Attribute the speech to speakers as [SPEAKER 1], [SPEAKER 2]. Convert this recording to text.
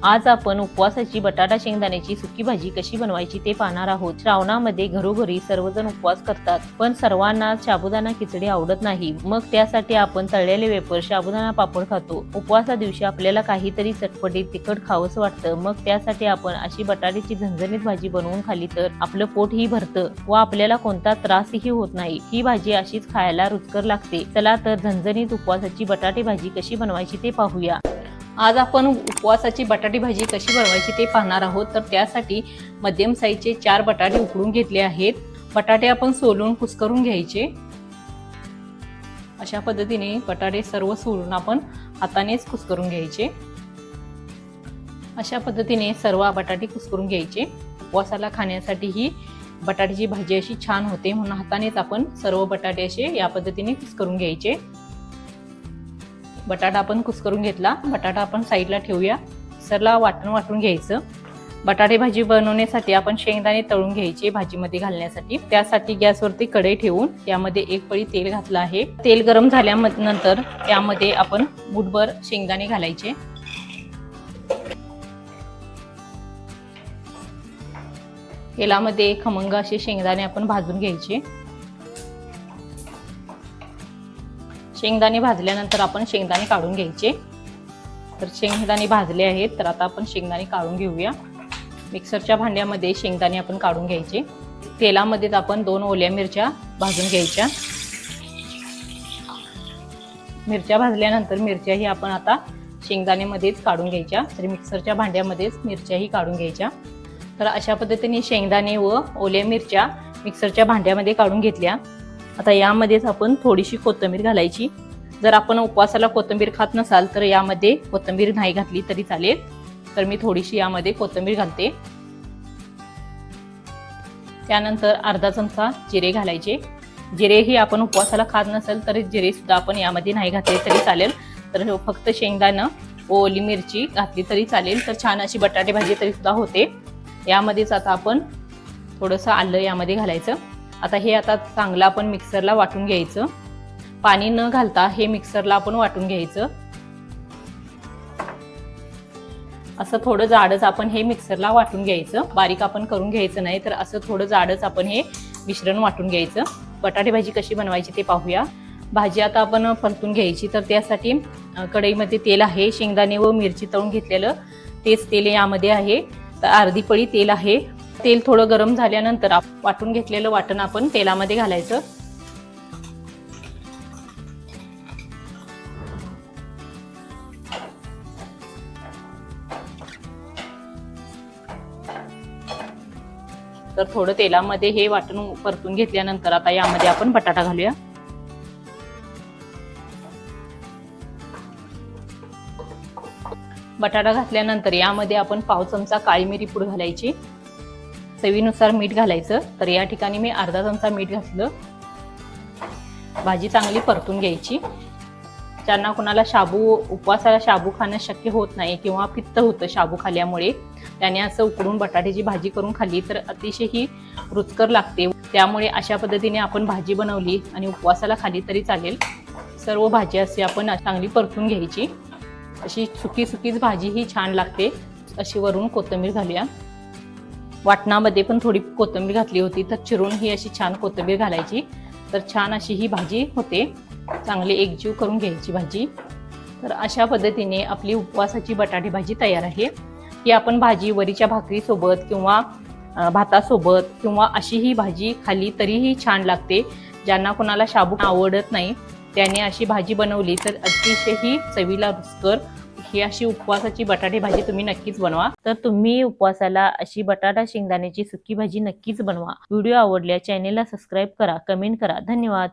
[SPEAKER 1] आज आपण उपवासाची बटाटा शेंगदाण्याची सुकी भाजी कशी बनवायची ते पाहणार आहोत। श्रावणामध्ये घरोघरी सर्वजण उपवास करतात, पण सर्वांना साबुदाणा खिचडी आवडत नाही। मग त्यासाठी आपण तळलेले वेफर, साबुदाणा पापड खातो। उपवासा दिवशी आपल्याला काहीतरी चटपटीत तिखट खावंसं वाटतं, मग त्यासाठी आपण अशी बटाट्याची झणझणीत भाजी बनवून खाल्ली तर आपलं पोटही भरतं व आपल्याला कोणता त्रासही होत नाही। ही भाजी अशीच खायला रुचकर लागते। चला तर झणझणीत उपवासाची बटाटे भाजी कशी बनवायची ते पाहूया। आज आपण उपवासाची बटाटी भाजी कशी बनवायची ते पाहणार आहोत। तर त्यासाठी मध्यम साईजचे 4 बटाटे उकडून घेतले आहेत। बटाटे आपण सोलून कुस्करून घ्यायचे। अशा पद्धतीने बटाटे सर्व सोलून आपण हातानेच कुस्करून घ्यायचे। अशा पद्धतीने सर्व बटाटे कुस्करून घ्यायचे। उपवासाला खाण्यासाठी ही बटाट्याची भाजी अशी छान होते, म्हणून हातानेच आपण सर्व बटाटे असे या पद्धतीने कुस्करून घ्यायचे। बटाटा आपण कुस्करून घेतला। बटाटा आपण साईडला ठेवूया। मिक्सरला वाटून घ्यायचं। बटाटे भाजी बनवण्यासाठी आपण शेंगदाणे तळून घ्यायचे भाजीमध्ये घालण्यासाठी। त्यासाठी गॅसवरती कढई ठेवून त्यामध्ये 1 पळी तेल घातलं आहे। तेल गरम झाल्यानंतर त्यामध्ये आपण मूठभर शेंगदाणे घालायचे। तेलामध्ये खमंग असे शेंगदाणे आपण भाजून घ्यायचे। शेंगदाणे भाजल्यानंतर आपण शेंगदाणे काढून घ्यायचे। तर शेंगदाणे भाजले आहेत, तर आता आपण शेंगदाणे काढून घेऊया। मिक्सरच्या भांड्यामध्ये शेंगदाणे आपण काढून घ्यायचे। तेलामध्येच आपण 2 ओल्या मिरच्या भाजून घ्यायच्या। मिरच्या भाजल्यानंतर मिरच्याही आपण आता शेंगदाण्यामध्येच काढून घ्यायच्या। तर मिक्सरच्या भांड्यामध्येच मिरच्याही काढून घ्यायच्या। तर अशा पद्धतीने शेंगदाणे व ओल्या मिरच्या मिक्सरच्या भांड्यामध्ये काढून घेतल्या। आता यामध्येच आपण थोडीशी कोथिंबीर घालायची। जर आपण उपवासाला कोथिंबीर खात नसाल तर यामध्ये कोथिंबीर नाही घातली तरी चालेल। तर मी थोडीशी यामध्ये कोथिंबीर घालते। त्यानंतर अर्धा चमचा जिरे घालायचे। जिरेही आपण उपवासाला खात नसेल तर जिरे सुद्धा आपण यामध्ये नाही घातले तरी चालेल। तर फक्त शेंगदाणा ओली मिरची घातली तरी चालेल, तर छान अशी बटाटे भाजी तरी सुद्धा होते। यामध्येच आता आपण थोडंसं आलं यामध्ये घालायचं। आता चांगलं आपण मिक्सरला वाटून घ्यायचं। पाणी न घालता हे मिक्सरला आपण वाटून घ्यायचं। असं थोडं जाडच आपण हे मिक्सरला वाटून घ्यायचं, बारीक आपण करून घ्यायचं नाही। तर असं थोडं जाडच आपण हे मिश्रण वाटून घ्यायचं। बटाटे भाजी कशी बनवायची ते पाहूया। भाजी आता आपण परतून घ्यायची। तर त्यासाठी कढईमध्ये तेल आहे। शेंगदाणे व मिरची तळून घेतलेलं तेच तेल यामध्ये आहे। तर अर्धी पळी तेल आहे। तेल थोडं गरम झाल्यानंतर वाटून घेतलेलं वाटण आपण तेलामध्ये घालायचं। तर थोडं तेलामध्ये हे वाटण परतून घेतल्यानंतर आता यामध्ये आपण बटाटा घालूया। बटाटा घातल्यानंतर यामध्ये आपण पाव चमचा काळी मिरी पूड घालायची। चवीनुसार मीठ घालायचं। तर या ठिकाणी मी अर्धा चमचा मीठ घातलं। भाजी चांगली परतून घ्यायची। ज्यांना कोणाला उपवासाला शाबू खाणं शक्य होत नाही किंवा पित्त होतं शाबू खाल्ल्यामुळे, त्याने असं उकडून बटाट्याची भाजी करून खाल्ली तर अतिशय ही रुचकर लागते। त्यामुळे अशा पद्धतीने आपण भाजी बनवली आणि उपवासाला खाली तरी चालेल। सर्व भाजी अशी आपण चांगली परतून घ्यायची। अशी सुकीच भाजी ही छान लागते। अशी वरून कोथिंबीर घालूया। वाटणामध्ये पण थोडी कोथिंबीर घातली होती, तर चिरून ही अशी छान कोथिंबीर घालायची। तर छान अशी ही भाजी होते। चांगली एकजीव करून घ्यायची भाजी। तर अशा पद्धतीने आपली उपवासाची बटाटे भाजी तयार आहे। ही आपण भाजी वरीच्या भाकरीसोबत किंवा भातासोबत किंवा अशी ही भाजी खाली तरीही छान लागते। ज्यांना कोणाला शाबू आवडत नाही त्याने अशी भाजी बनवली तर अतिशय ही चवीला रुचकर ही अशी उपवासाची बटाटे भाजी तुम्ही नक्कीच बनवा। तर तुम्ही उपवासाला अशी बटाटा शेंगदाण्याची सुकी भाजी नक्कीच बनवा। व्हिडिओ आवडल्यास चॅनेलला सबस्क्राईब करा, कमेंट करा। धन्यवाद।